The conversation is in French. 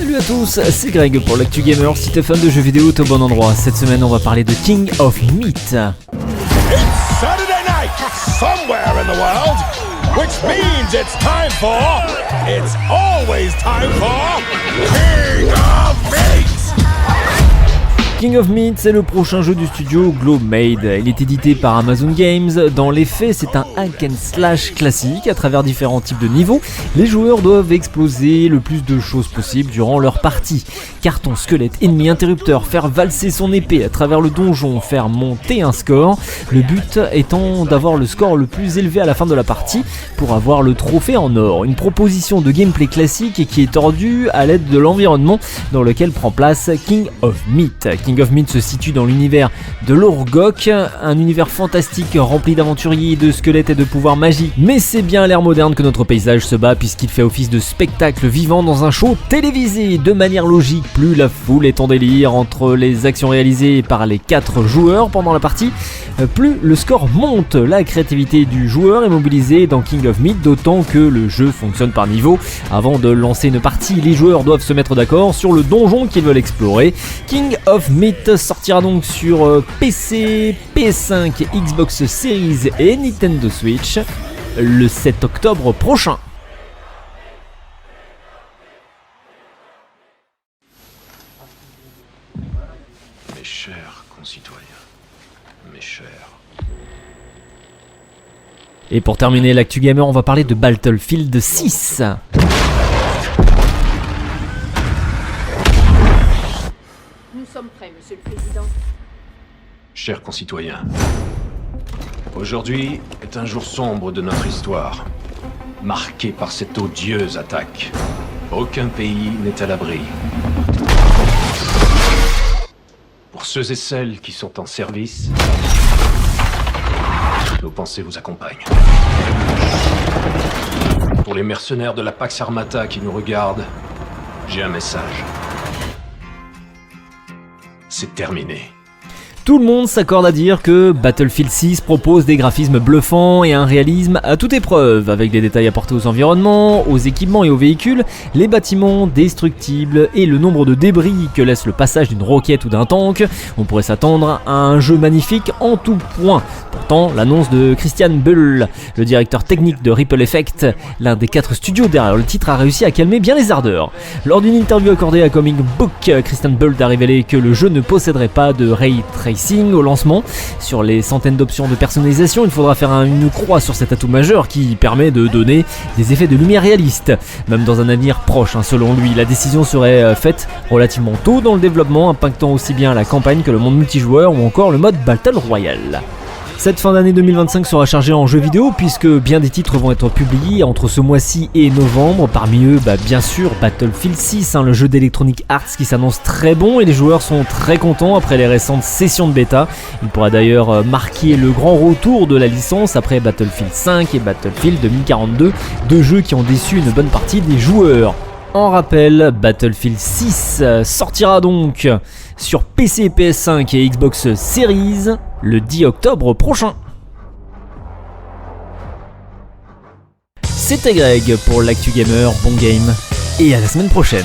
Salut à tous, c'est Greg pour l'Actu Gamer. Si t'es fan de jeux vidéo, t'es au bon endroit. Cette semaine, on va parler de King of Meat. It's Saturday night somewhere in the world, which means it's always time for King of Meat. King of Meat, c'est le prochain jeu du studio Glowmade. Il est édité par Amazon Games. Dans les faits, c'est un hack and slash classique. À travers différents types de niveaux, les joueurs doivent exploser le plus de choses possible durant leur partie. Carton, squelette, ennemi, interrupteur, faire valser son épée à travers le donjon, faire monter un score. Le but étant d'avoir le score le plus élevé à la fin de la partie pour avoir le trophée en or. Une proposition de gameplay classique et qui est tordue à l'aide de l'environnement dans lequel prend place King of Meat. King of Meat se situe dans l'univers de l'Orgok, un univers fantastique rempli d'aventuriers, de squelettes et de pouvoirs magiques. Mais c'est bien à l'ère moderne que notre paysage se bat puisqu'il fait office de spectacle vivant dans un show télévisé. De manière logique, plus la foule est en délire entre les actions réalisées par les 4 joueurs pendant la partie, plus le score monte. La créativité du joueur est mobilisée dans King of Meat, d'autant que le jeu fonctionne par niveau. Avant de lancer une partie, les joueurs doivent se mettre d'accord sur le donjon qu'ils veulent explorer. King of Meat sortira donc sur PC, PS5, Xbox Series et Nintendo Switch le 7 octobre prochain. Mes chers concitoyens, mes chers... Et pour terminer l'actu gamer, on va parler de Battlefield 6. Nous sommes prêts, Monsieur le Président. Chers concitoyens, aujourd'hui est un jour sombre de notre histoire, marqué par cette odieuse attaque. Aucun pays n'est à l'abri. Pour ceux et celles qui sont en service, nos pensées vous accompagnent. Pour les mercenaires de la Pax Armata qui nous regardent, j'ai un message. C'est terminé. Tout le monde s'accorde à dire que Battlefield 6 propose des graphismes bluffants et un réalisme à toute épreuve, avec des détails apportés aux environnements, aux équipements et aux véhicules, les bâtiments destructibles et le nombre de débris que laisse le passage d'une roquette ou d'un tank. On pourrait s'attendre à un jeu magnifique en tout point. Pourtant, l'annonce de Christian Bull, le directeur technique de Ripple Effect, l'un des 4 studios derrière le titre, a réussi à calmer bien les ardeurs. Lors d'une interview accordée à Comic Book, Christian Bull a révélé que le jeu ne posséderait pas de ray tracing au lancement. Sur les centaines d'options de personnalisation, il faudra faire une croix sur cet atout majeur qui permet de donner des effets de lumière réalistes. Même dans un avenir proche, selon lui, la décision serait faite relativement tôt dans le développement, impactant aussi bien la campagne que le monde multijoueur ou encore le mode Battle Royale. Cette fin d'année 2025 sera chargée en jeux vidéo puisque bien des titres vont être publiés entre ce mois-ci et novembre. Parmi eux, bien sûr, Battlefield 6, le jeu d'Electronic Arts qui s'annonce très bon et les joueurs sont très contents après les récentes sessions de bêta. Il pourra d'ailleurs marquer le grand retour de la licence après Battlefield 5 et Battlefield 2042, deux jeux qui ont déçu une bonne partie des joueurs. En rappel, Battlefield 6 sortira donc sur PC, PS5 et Xbox Series le 10 octobre prochain. C'était Greg pour l'Actu Gamer, bon game et à la semaine prochaine.